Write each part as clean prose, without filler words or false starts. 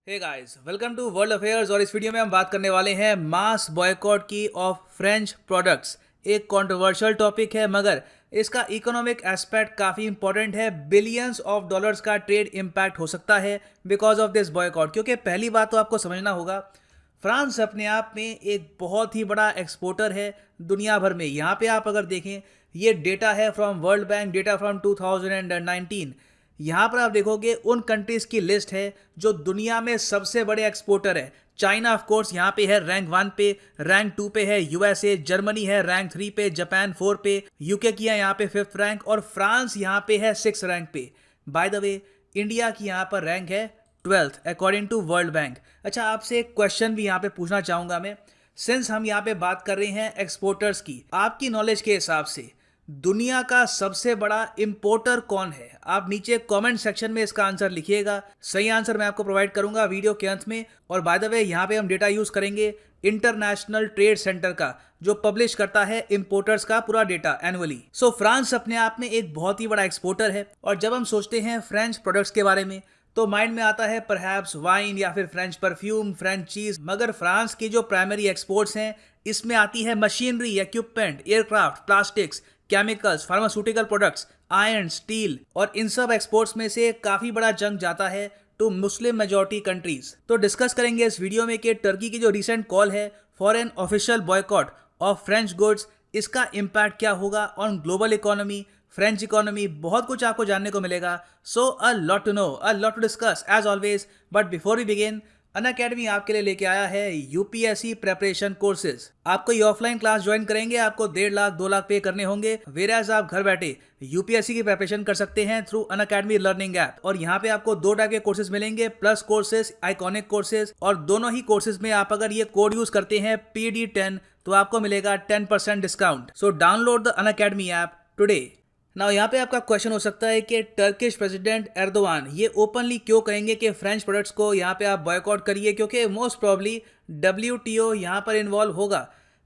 Hey guys, welcome to world affairs. और इस video में हम बात करने वाले हैं मास बॉयकॉट की ऑफ फ्रेंच प्रोडक्ट्स। एक कंट्रोवर्शियल टॉपिक है मगर इसका इकोनॉमिक एस्पेक्ट काफ़ी इंपॉर्टेंट है। बिलियंस ऑफ डॉलर्स का ट्रेड इम्पैक्ट हो सकता है बिकॉज ऑफ दिस बॉयकॉट। क्योंकि पहली बात तो आपको समझना होगा, फ्रांस अपने आप में एक बहुत ही बड़ा एक्सपोर्टर है दुनिया भर में। यहाँ पे आप अगर देखें, ये डेटा है from world bank, data from 2019। यहाँ पर आप देखोगे उन कंट्रीज की लिस्ट है जो दुनिया में सबसे बड़े एक्सपोर्टर है। चाइना ऑफ कोर्स यहाँ पे है रैंक 1 पे, रैंक 2 पे है यूएसए, जर्मनी है रैंक 3 पे, जापान 4 पे, यूके की है यहाँ पे 5th रैंक और फ्रांस यहाँ पे है 6th रैंक पे। बाय द वे, इंडिया की यहाँ पर रैंक है 12th according to world bank. अच्छा, आपसे एक क्वेश्चन भी यहाँ पे पूछना चाहूंगा मैं, सिंस हम यहाँ पे बात कर रहे हैं एक्सपोर्टर्स की, आपकी नॉलेज के हिसाब से दुनिया का सबसे बड़ा इंपोर्टर कौन है? आप नीचे कमेंट सेक्शन में इसका आंसर लिखिएगा। सही आंसर मैं आपको प्रोवाइड करूंगा वीडियो के अंत में। और बाय द वे, यहाँ पे हम डेटा यूज करेंगे इंटरनेशनल ट्रेड सेंटर का, जो पब्लिश करता है इंपोर्टर्स का पूरा डेटा एनुअली। सो फ्रांस अपने आप में एक बहुत ही बड़ा एक्सपोर्टर है। और जब हम सोचते हैं फ्रेंच प्रोडक्ट्स के बारे में तो माइंड में आता है परहैप्स वाइन या फिर फ्रेंच परफ्यूम, फ्रेंच चीज। मगर फ्रांस की जो प्राइमरी एक्सपोर्ट्स हैं इसमें आती है machinery, equipment, aircraft, plastics, chemicals, pharmaceutical products, iron, steel. और इन सब एक्सपोर्ट्स में से काफी बड़ा जंग जाता है टू मुस्लिम मेजॉरिटी कंट्रीज। तो डिस्कस करेंगे इस वीडियो में कि टर्की की जो रिसेंट कॉल है for an official boycott of French goods, इसका इम्पैक्ट क्या होगा on global economy, French economy. बहुत कुछ आपको जानने को मिलेगा। So a lot to know, a lot to discuss as always. But before we begin, Unacademy आपके लिए लेके आया है यूपीएससी प्रेपरेशन कोर्सेज। आपको ये ऑफलाइन क्लास ज्वाइन करेंगे, आपको 1.5 लाख 2 लाख पे करने होंगे। वेराज आप घर बैठे यूपीएससी की प्रेपरेशन कर सकते हैं थ्रू अनअकैडमी लर्निंग ऐप। और यहाँ पे आपको 2 टाइप के कोर्सेज मिलेंगे, प्लस कोर्सेज, आइकॉनिक कोर्सेज। और दोनों ही कोर्सेज में आप अगर ये कोड यूज करते हैं PD10 तो आपको मिलेगा 10% discount. So download the Unacademy app today. Now यहाँ पे आपका क्वेश्चन हो सकता है कि टर्किश प्रेसिडेंट एर्दोगान ये ओपनली क्यों कहेंगे कि फ्रेंच प्रोडक्ट्स को यहाँ पे आप बॉयकॉट करिए, क्योंकि मोस्ट प्रॉब्ली WTO यहाँ पर इन्वॉल्व होगा।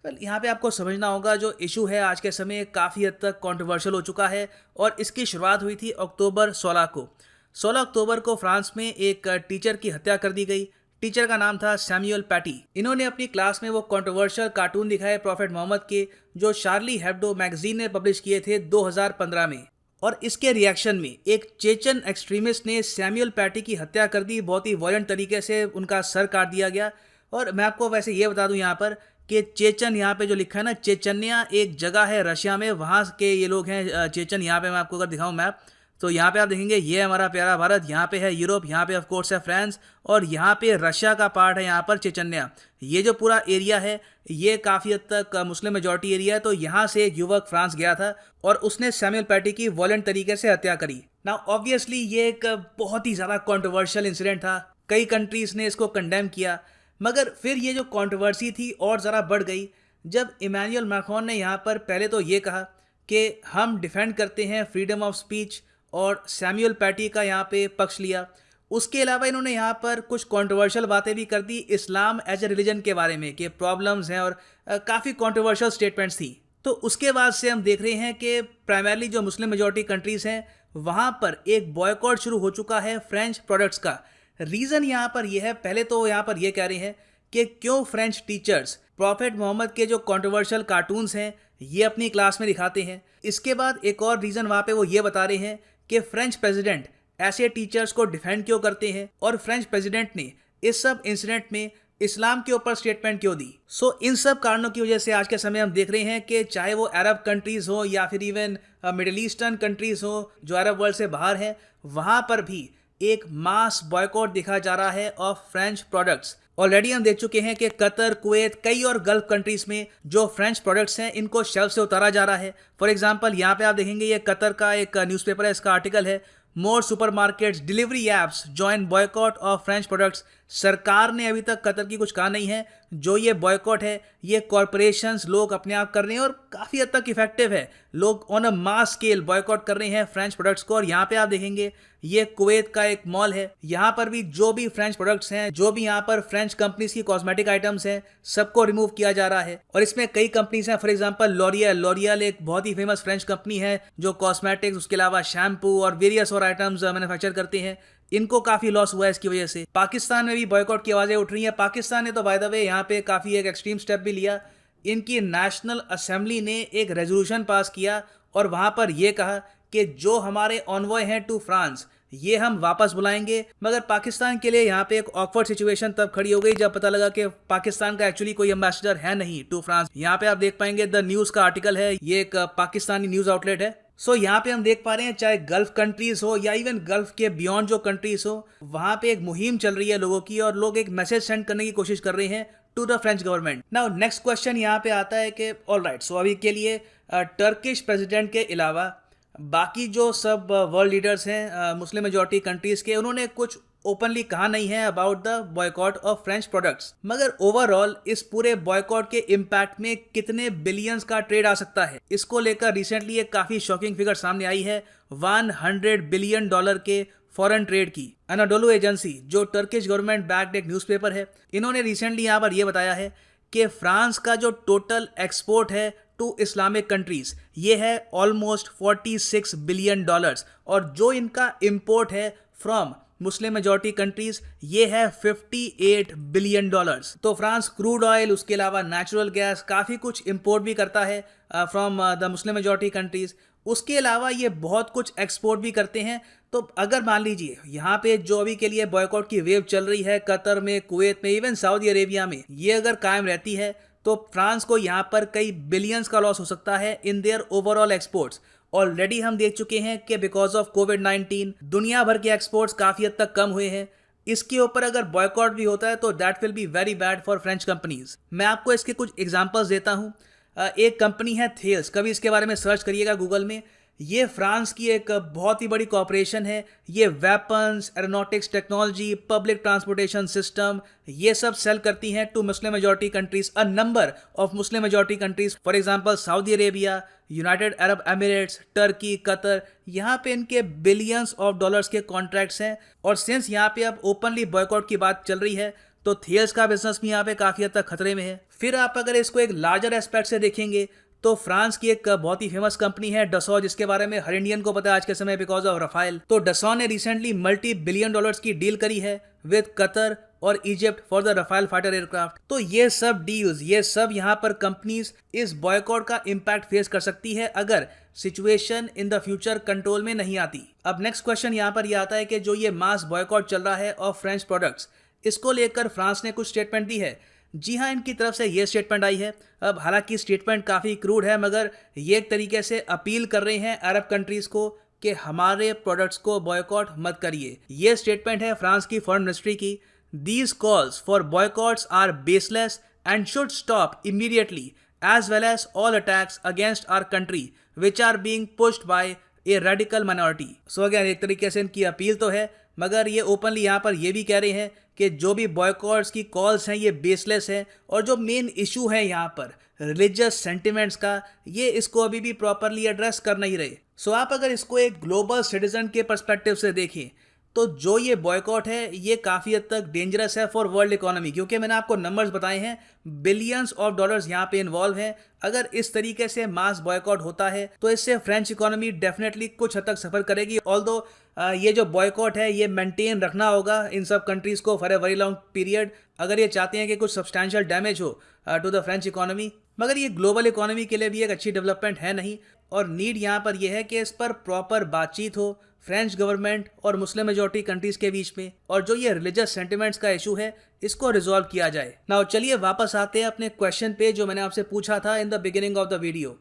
वेल, यहाँ पे आपको समझना होगा जो इशू है आज के समय काफ़ी हद तक कंट्रोवर्शियल हो चुका है। और इसकी शुरुआत हुई थी अक्टूबर 16 को। 16 अक्टूबर को फ्रांस में एक टीचर की हत्या कर दी गई। टीचर का नाम था सैमुअल पैटी। इन्होंने अपनी क्लास में वो कंट्रोवर्शियल कार्टून दिखाए प्रॉफेट मोहम्मद के, जो शार्ली हेब्डो मैगजीन ने पब्लिश किए थे 2015 में। और इसके रिएक्शन में एक चेचन एक्सट्रीमिस्ट ने सैमुअल पैटी की हत्या कर दी। बहुत ही वायलेंट तरीके से उनका सर काट दिया गया। और मैं आपको वैसे ये बता दूं यहाँ पर कि चेचन, यहाँ पे जो लिखा है ना, चेचन्या एक जगह है रशिया में, वहाँ के ये लोग हैं चेचन। यहाँ पे मैं आपको अगर दिखाऊं मैप, तो यहाँ पे आप देखेंगे ये हमारा प्यारा भारत, यहाँ पे है यूरोप, यहाँ पे ऑफ कोर्स है फ्रांस, और यहाँ पे रशिया का पार्ट है यहाँ पर चेचन्या। ये जो पूरा एरिया है ये काफ़ी हद तक मुस्लिम मेजॉरिटी एरिया है। तो यहाँ से एक युवक फ्रांस गया था और उसने सैमुअल पैटी की वॉलेंट तरीके से हत्या करी। नाउ ऑब्वियसली ये एक बहुत ही ज़्यादा कॉन्ट्रोवर्शियल इंसिडेंट था। कई कंट्रीज ने इसको कंडेम किया। मगर फिर ये जो कॉन्ट्रोवर्सी थी और ज़रा बढ़ गई जब इमैनुअल मैक्रोन ने यहाँ पर पहले तो ये कहा कि हम डिफेंड करते हैं फ्रीडम ऑफ स्पीच, और सैमुअल पैटी का यहाँ पे पक्ष लिया। उसके अलावा इन्होंने यहाँ पर कुछ कंट्रोवर्शियल बातें भी कर दी इस्लाम एज ए रिलीजन के बारे में कि प्रॉब्लम्स हैं, और काफ़ी कंट्रोवर्शियल स्टेटमेंट्स थी। तो उसके बाद से हम देख रहे हैं कि प्राइमरली जो मुस्लिम मेजॉरिटी कंट्रीज़ हैं वहाँ पर एक बॉयकॉट शुरू हो चुका है फ्रेंच प्रोडक्ट्स का। रीज़न यहाँ पर यह है, पहले तो यहाँ पर यह कह रहे हैं कि क्यों फ्रेंच टीचर्स प्रॉफेट मोहम्मद के जो कंट्रोवर्शियल कार्टून्स हैं ये अपनी क्लास में दिखाते हैं। इसके बाद एक और रीज़न वहाँ पे वो ये बता रहे हैं कि फ्रेंच प्रेसिडेंट ऐसे टीचर्स को डिफेंड क्यों करते हैं, और फ्रेंच प्रेसिडेंट ने इस सब इंसिडेंट में इस्लाम के ऊपर स्टेटमेंट क्यों दी। सो इन सब कारणों की वजह से आज के समय हम देख रहे हैं कि चाहे वो अरब कंट्रीज़ हो या फिर इवन मिडिल ईस्टर्न कंट्रीज़ हो जो अरब वर्ल्ड से बाहर हैं, वहाँ पर भी एक मास बॉयकॉट दिखा जा रहा है ऑफ फ्रेंच प्रोडक्ट्स। ऑलरेडी हम देख चुके हैं कि कतर, कुवैत, कई और गल्फ कंट्रीज में जो फ्रेंच प्रोडक्ट्स हैं इनको शेल्फ से उतारा जा रहा है। फॉर एग्जांपल यहाँ पे आप देखेंगे ये कतर का एक न्यूज़पेपर है, इसका आर्टिकल है, more supermarkets delivery apps join boycott of French products. सरकार ने अभी तक कतर की कुछ कहा नहीं है। जो ये बॉयकॉट है ये कॉरपोरेशंस लोग अपने आप कर रहे हैं और काफ़ी हद तक इफेक्टिव है। लोग on a mass scale boycott कर रहे हैं फ्रेंच प्रोडक्ट्स को। और यहाँ पे आप देखेंगे ये कुवैत का एक मॉल है, यहाँ पर भी जो भी फ्रेंच प्रोडक्ट्स हैं, जो भी यहाँ पर फ्रेंच कंपनीज की कॉस्मेटिक आइटम्स हैं, सबको रिमूव किया जा रहा है। और इसमें कई कंपनीज हैं, फॉर एग्जांपल लॉरियल एक बहुत ही फेमस फ्रेंच कंपनी है जो कॉस्मेटिक्स, उसके अलावा शैम्पू और वेरियस और आइटम्स मैन्युफैक्चर करते हैं। इनको काफी लॉस हुआ है इसकी वजह से। पाकिस्तान में भी बॉयकॉट की आवाजें उठ रही हैं। पाकिस्तान ने तो बाय द वे यहाँ पे काफी एक एक्सट्रीम स्टेप भी लिया। इनकी नेशनल असेंबली ने एक रेजोल्यूशन पास किया और वहां पर यह कहा कि जो हमारे ऑनवॉय हैं टू फ्रांस ये हम वापस बुलाएंगे। मगर पाकिस्तान के लिए यहाँ पे एक ऑकवर्ड सिचुएशन तब खड़ी हो गई जब पता लगा कि पाकिस्तान का एक्चुअली कोई एम्बेसडर है नहीं टू फ्रांस। यहाँ पे आप देख पाएंगे द न्यूज का आर्टिकल है, ये एक पाकिस्तानी न्यूज आउटलेट है। सो यहाँ पे हम देख पा रहे हैं चाहे गल्फ कंट्रीज हो या इवन गल्फ के बियॉन्ड जो कंट्रीज हो, वहां पे एक मुहिम चल रही है लोगों की और लोग एक मैसेज सेंड करने की कोशिश कर रहे हैं to the French government. Now next question यहाँ पे आता है कि ऑलराइट, सो अभी के लिए टर्किश प्रेसिडेंट के अलावा बाकी जो सब वर्ल्ड लीडर्स हैं मुस्लिम मेजॉरिटी कंट्रीज के, उन्होंने कुछ ओपनली कहा नहीं है about the boycott of French products. मगर ओवरऑल इस पूरे बॉयकॉट के इम्पैक्ट में कितने बिलियंस का ट्रेड आ सकता है, इसको लेकर रिसेंटली एक काफी शॉकिंग फिगर सामने आई है 100 बिलियन डॉलर के फॉरेन ट्रेड की। अनाडोलू एजेंसी जो टर्किश गवर्नमेंट बैक्ड एक न्यूज़पेपर है, इन्होंने रिसेंटली यहाँ पर यह बताया है कि फ्रांस का जो टोटल एक्सपोर्ट है टू इस्लामिक कंट्रीज ये है ऑलमोस्ट 46 बिलियन डॉलर्स और जो इनका इंपोर्ट है फ्रॉम मुस्लिम मेजॉरिटी कंट्रीज ये है 58 बिलियन डॉलर्स। तो फ्रांस क्रूड ऑयल, उसके अलावा नेचुरल गैस, काफ़ी कुछ इंपोर्ट भी करता है from the Muslim majority countries. उसके अलावा ये बहुत कुछ एक्सपोर्ट भी करते हैं। तो अगर मान लीजिए यहाँ पे जो अभी के लिए बॉयकॉट की वेव चल रही है कतर में, कुवैत में, इवन सऊदी अरेबिया में, ये अगर कायम रहती है तो फ्रांस को यहाँ पर कई बिलियंस का लॉस हो सकता है in their overall exports. Already हम देख चुके हैं कि बिकॉज ऑफ कोविड-19 दुनिया भर के एक्सपोर्ट्स काफ़ी हद तक कम हुए हैं। इसके ऊपर अगर बॉयकॉट भी होता है तो that will be very bad for French companies. मैं आपको इसके कुछ एग्जांपल्स देता हूँ। एक कंपनी है थेल्स, कभी इसके बारे में सर्च करिएगा गूगल में। ये फ्रांस की एक बहुत ही बड़ी कॉर्पोरेशन है। ये weapons, aeronautics technology, public transportation system ये सब सेल करती हैं to Muslim majority countries, a number of Muslim majority countries, for example Saudi Arabia, United Arab Emirates, Turkey, Qatar. यहाँ पे इनके बिलियंस ऑफ डॉलर्स के कॉन्ट्रैक्ट्स हैं। और सिंस यहाँ पे अब ओपनली बॉयकॉट की बात चल रही है तो थेल्स का बिजनेस भी यहाँ पे काफ़ी हद तक खतरे में है। फिर आप अगर इसको एक लार्जर एस्पेक्ट से देखेंगे तो फ्रांस की एक बहुत ही फेमस कंपनी है डसॉ, जिसके बारे में हर इंडियन को पता है आज के समय बिकॉज ऑफ रफाइल। तो डसॉ ने रिसेंटली मल्टी बिलियन डॉलर्स की डील करी है विद कतर और Egypt for the Rafale fighter aircraft. तो ये सब डील्स, ये सब यहाँ पर कंपनीज इस बॉयकॉट का इम्पैक्ट फेस कर सकती है अगर situation in the future control में नहीं आती। अब नेक्स्ट क्वेश्चन यहाँ पर यह आता है कि जो ये मास बॉयकॉट चल रहा है ऑफ फ्रेंच प्रोडक्ट्स, इसको लेकर फ्रांस ने कुछ स्टेटमेंट दी है। जी हाँ, इनकी तरफ से ये स्टेटमेंट आई है। अब हालांकि स्टेटमेंट काफ़ी क्रूड है मगर ये एक तरीके से अपील कर रहे हैं अरब कंट्रीज को कि हमारे प्रोडक्ट्स को बॉयकॉट मत करिए। ये स्टेटमेंट है फ्रांस की फॉरेन मिनिस्ट्री की। These calls for boycotts are baseless and should stop immediately as well as all attacks against our country which are being pushed by a radical minority. So again एक तरीके से इनकी appeal तो है मगर ये openly यहाँ पर ये भी कह रहे हैं कि जो भी बॉयकॉट्स की कॉल्स हैं ये बेसलेस हैं और जो मेन इशू है यहाँ पर रिलीजियस सेंटिमेंट्स का, ये इसको अभी भी प्रॉपरली एड्रेस कर नहीं रहे। सो आप अगर इसको एक ग्लोबल सिटीजन के पर्सपेक्टिव से देखें तो जो ये बॉयकॉट है ये काफ़ी हद तक डेंजरस है फॉर वर्ल्ड इकोनॉमी, क्योंकि मैंने आपको नंबर्स बताए हैं, बिलियंस ऑफ डॉलर्स यहाँ पे इन्वॉल्व हैं। अगर इस तरीके से मास बॉयकॉट होता है तो इससे फ्रेंच इकोनॉमी डेफिनेटली कुछ हद तक सफ़र करेगी। ऑल्दो ये जो बॉयकॉट है ये मेंटेन रखना होगा इन सब कंट्रीज़ को for a very long period, अगर ये चाहते हैं कि कुछ सब्सटैंशियल डैमेज हो टू द फ्रेंच इकोनॉमी। मगर ये ग्लोबल इकोनॉमी के लिए भी एक अच्छी डेवलपमेंट है नहीं और नीड यहाँ पर यह है कि इस पर प्रॉपर बातचीत हो फ्रेंच गवर्नमेंट और मुस्लिम मेजॉरिटी कंट्रीज के बीच में, और जो ये रिलीजियस सेंटिमेंट्स का इशू है इसको रिजॉल्व किया जाए। नाउ चलिए वापस आते हैं अपने क्वेश्चन पे जो मैंने आपसे पूछा था in the beginning of the video.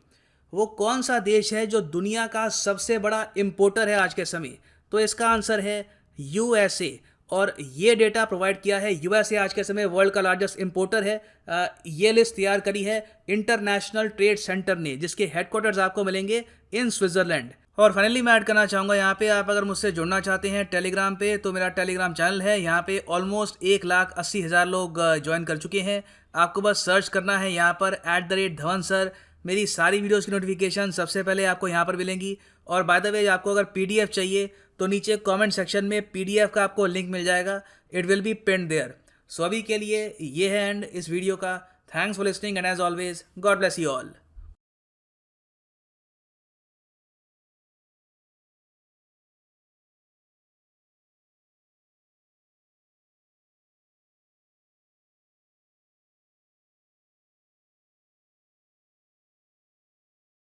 वो कौन सा देश है जो दुनिया का सबसे बड़ा इम्पोर्टर है आज के समय? तो इसका आंसर है यूएसए। और ये डेटा प्रोवाइड किया है यूएसए आज के समय वर्ल्ड का लार्जेस्ट इंपोर्टर है। ये लिस्ट तैयार करी है इंटरनेशनल ट्रेड सेंटर ने, जिसके हेडक्वार्टर्स आपको मिलेंगे इन स्विट्जरलैंड। और फाइनली मैं ऐड करना चाहूँगा यहाँ पे, आप अगर मुझसे जुड़ना चाहते हैं टेलीग्राम पे तो मेरा टेलीग्राम चैनल है, यहाँ पे ऑलमोस्ट 1,80,000 लोग ज्वाइन कर चुके हैं। आपको बस सर्च करना है यहाँ पर @धवन सर। मेरी सारी वीडियोस की नोटिफिकेशन सबसे पहले आपको यहाँ पर मिलेंगी। और बाय द वे आपको अगर पीडीएफ चाहिए तो नीचे कमेंट सेक्शन में पीडीएफ का आपको लिंक मिल जाएगा, it will be pinned there. So अभी के लिए ये है एंड इस वीडियो का। Thanks for listening and as always God bless you all.